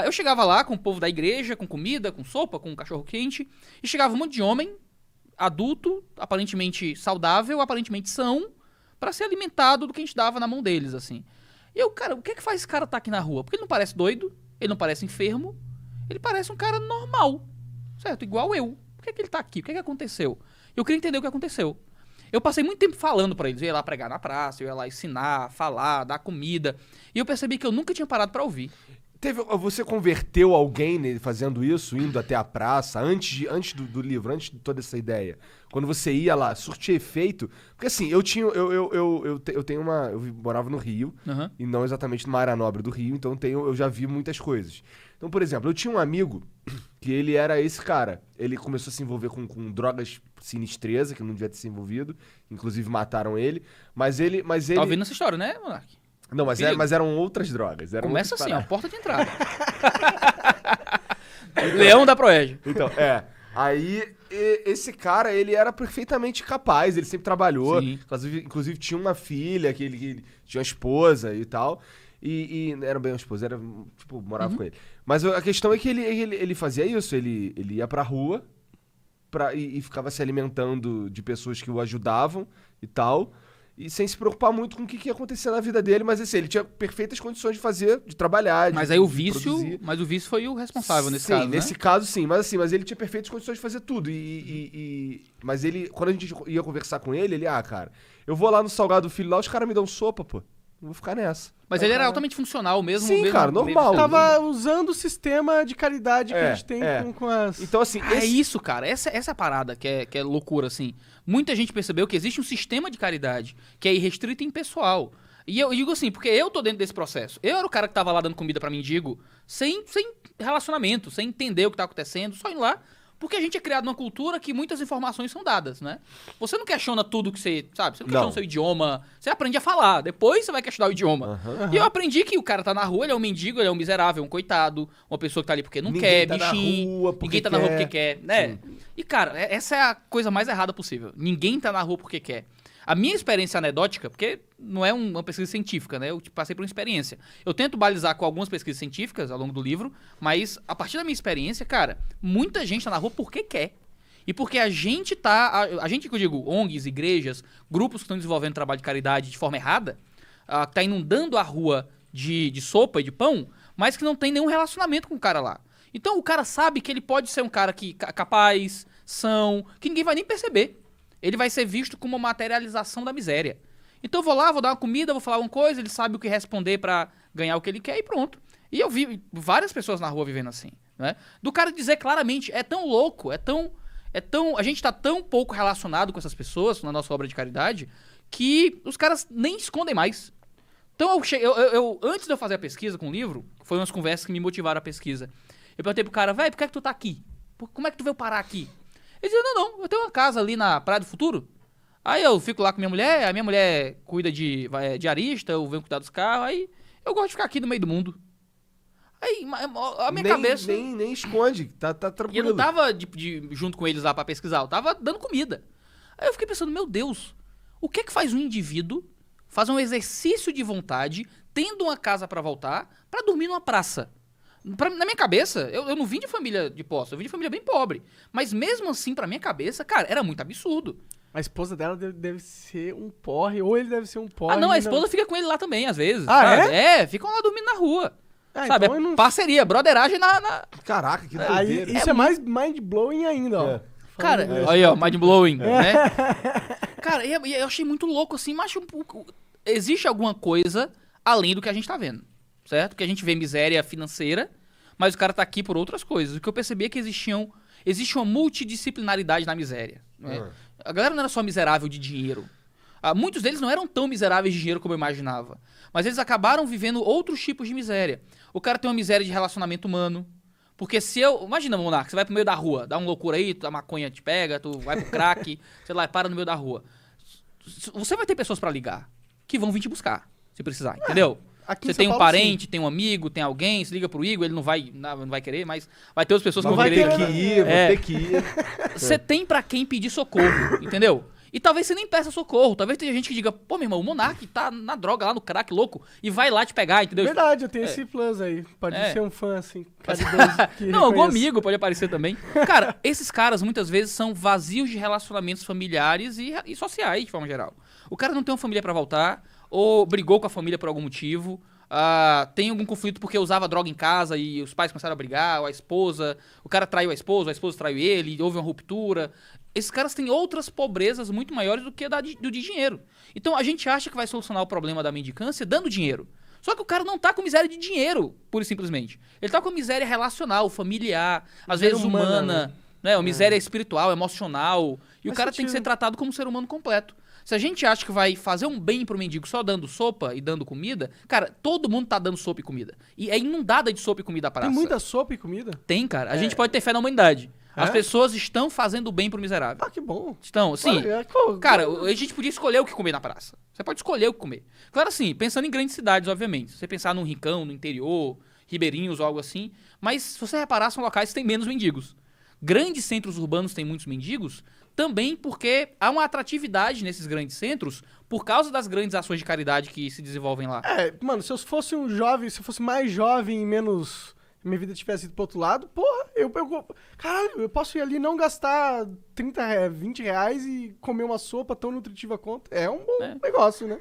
Eu chegava lá com o povo da igreja, com comida, com sopa, com cachorro quente, e chegava um monte de homem, adulto, aparentemente saudável, aparentemente são, pra ser alimentado do que a gente dava na mão deles, assim. E eu, cara, o que é que faz esse cara estar aqui na rua? Porque ele não parece doido, ele não parece enfermo, ele parece um cara normal, certo? Igual eu. Por que é que ele tá aqui? O que é que aconteceu? Eu queria entender o que aconteceu. Eu passei muito tempo falando pra eles, eu ia lá pregar na praça, eu ia lá ensinar, falar, dar comida, e eu percebi que eu nunca tinha parado pra ouvir. Você converteu alguém fazendo isso, indo até a praça, antes do livro, antes de toda essa ideia? Quando você ia lá, surtia efeito? Porque assim, eu tenho uma. Eu morava no Rio, Uhum. e não exatamente numa área nobre do Rio, então eu já vi muitas coisas. Então, por exemplo, eu tinha um amigo que ele era esse cara. Ele começou a se envolver com drogas sinistreza, que não devia ter se envolvido. Inclusive mataram ele. Mas ele. Tá ouvindo essa história, né, Monark? Não, mas eram outras drogas. Começa assim, ó, porta de entrada. Leão da Proege. Então, Aí, esse cara, ele era perfeitamente capaz, ele sempre trabalhou. Sim. Inclusive tinha uma filha, que ele tinha uma esposa e tal. E era bem uma esposa, era, tipo, morava com ele. Mas a questão é que ele fazia isso, ele ia pra rua e ficava se alimentando de pessoas que o ajudavam e tal. E sem se preocupar muito com o que ia acontecer na vida dele, mas assim, ele tinha perfeitas condições de trabalhar, Mas de, aí o de vício, produzir. mas o vício foi o responsável nesse Sim, caso, nesse né? caso sim, mas ele tinha perfeitas condições de fazer tudo. Mas ele, quando a gente ia conversar com ele, cara, eu vou lá no Salgado Filho lá, os caras me dão sopa, pô. Não vou ficar nessa. Mas ele era altamente funcional mesmo. Sim, cara, normal. Tava usando o sistema de caridade que a gente tem com as... Então, assim, É isso, cara. Essa é a parada que é loucura, assim. Muita gente percebeu que existe um sistema de caridade que é irrestrito e impessoal. E eu digo assim, porque eu tô dentro desse processo. Eu era o cara que tava lá dando comida pra mendigo sem relacionamento, sem entender o que tá acontecendo, só indo lá. Porque a gente é criado numa cultura que muitas informações são dadas, né? Você não questiona tudo que você, sabe? Você não questiona o seu idioma, você aprende a falar, depois você vai questionar o idioma. E eu aprendi que o cara tá na rua, ele é um mendigo, ele é um miserável, um coitado, uma pessoa que tá ali porque não quer, bichinho. Ninguém tá na rua porque quer, né? E, cara, essa é a coisa mais errada possível. Ninguém tá na rua porque quer. A minha experiência anedótica, porque não é uma pesquisa científica, né? Eu passei por uma experiência. Eu tento balizar com algumas pesquisas científicas ao longo do livro, mas a partir da minha experiência, cara, muita gente tá na rua porque quer. E porque a gente tá... A gente que eu digo, ONGs, igrejas, grupos que estão desenvolvendo trabalho de caridade de forma errada, que tá inundando a rua de sopa e de pão, mas que não tem nenhum relacionamento com o cara lá. Então o cara sabe que ele pode ser um cara que capaz, são, que ninguém vai nem perceber. Ele vai ser visto como uma materialização da miséria. Então eu vou lá, vou dar uma comida, vou falar uma coisa, ele sabe o que responder pra ganhar o que ele quer e pronto. E eu vi várias pessoas na rua vivendo assim, né? Do cara dizer claramente, é tão louco, a gente tá tão pouco relacionado com essas pessoas na nossa obra de caridade que os caras nem escondem mais. Então eu antes de eu fazer a pesquisa com o livro, foi umas conversas que me motivaram a pesquisa. Eu perguntei pro cara, velho, por que é que tu tá aqui? Como é que tu veio parar aqui? Ele dizia, não, eu tenho uma casa ali na Praia do Futuro. Aí eu fico lá com minha mulher, a minha mulher cuida de arista, eu venho cuidar dos carros, aí eu gosto de ficar aqui no meio do mundo. Aí a minha cabeça... Nem esconde, tá tranquilo. E eu não tava junto com eles lá pra pesquisar, eu tava dando comida. Aí eu fiquei pensando, meu Deus, o que é que faz um indivíduo fazer um exercício de vontade, tendo uma casa pra voltar, pra dormir numa praça? Na minha cabeça, eu não vim de família de posse, eu vim de família bem pobre. Mas mesmo assim, pra minha cabeça, cara, era muito absurdo. A esposa dela deve ser um porre, ou ele deve ser um porre. Ah, não, a esposa fica com ele lá também, às vezes. Ah, sabe? Ficam lá dormindo na rua. Sabe, então eu não... parceria, broderagem na... Caraca, que Aí, doideira. isso é mais mind-blowing ainda, ó. Cara, aí ó, mind-blowing, né? Cara, eu achei muito louco assim, mas existe alguma coisa além do que a gente tá vendo, certo? Que a gente vê miséria financeira, mas o cara tá aqui por outras coisas. O que eu percebi é que existe uma multidisciplinaridade na miséria, né? A galera não era só miserável de dinheiro. Muitos deles não eram tão miseráveis de dinheiro como eu imaginava. Mas eles acabaram vivendo outros tipos de miséria. O cara tem uma miséria de relacionamento humano. Porque se eu... Imagina, Monarca, você vai pro meio da rua, dá uma loucura aí, a maconha te pega, tu vai pro crack, sei lá, para no meio da rua. Você vai ter pessoas pra ligar que vão vir te buscar, se precisar, entendeu? Você tem um parente, tem um amigo, tem alguém, se liga pro Igor, ele não vai querer, mas vai ter outras pessoas que vão querer. Vou ter que ir. Você tem pra quem pedir socorro, entendeu? E talvez você nem peça socorro. Talvez tenha gente que diga, pô, meu irmão, o Monark tá na droga lá, no crack louco, e vai lá te pegar, entendeu? Verdade, eu tenho esse plus aí. Pode ser um fã, assim, caridoso. Que Não, algum reconhece. amigo pode aparecer também. Cara, esses caras muitas vezes são vazios de relacionamentos familiares e sociais, de forma geral. O cara não tem uma família pra voltar, ou brigou com a família por algum motivo, tem algum conflito porque usava droga em casa e os pais começaram a brigar, ou a esposa, o cara traiu a esposa traiu ele, houve uma ruptura. Esses caras têm outras pobrezas muito maiores do que a do de dinheiro. Então a gente acha que vai solucionar o problema da mendicância dando dinheiro. Só que o cara não tá com miséria de dinheiro, pura e simplesmente. Ele tá com miséria relacional, familiar, às Miséria vezes humana, humana, né? Uma miséria espiritual, emocional. E o Faz cara tem que ser sentido. tratado como um ser humano completo. Se a gente acha que vai fazer um bem pro mendigo só dando sopa e dando comida, cara, todo mundo tá dando sopa e comida. E é inundada de sopa e comida a praça. Tem muita sopa e comida? Tem, cara. A gente pode ter fé na humanidade. As É? pessoas estão fazendo bem pro miserável. Ah, que bom. Estão, sim. Olha, Cara, a gente podia escolher o que comer na praça. Você pode escolher o que comer. Claro, assim, pensando em grandes cidades, obviamente. Se você pensar num Rincão, no interior, Ribeirinhos ou algo assim. Mas, se você reparar, são locais que têm menos mendigos. Grandes centros urbanos têm muitos mendigos, também porque há uma atratividade nesses grandes centros por causa das grandes ações de caridade que se desenvolvem lá. mano, se eu fosse um jovem, se eu fosse mais jovem e menos... Minha vida tivesse ido pro outro lado, porra, caralho, eu posso ir ali e não gastar 20 reais e comer uma sopa tão nutritiva quanto. É um bom negócio, né?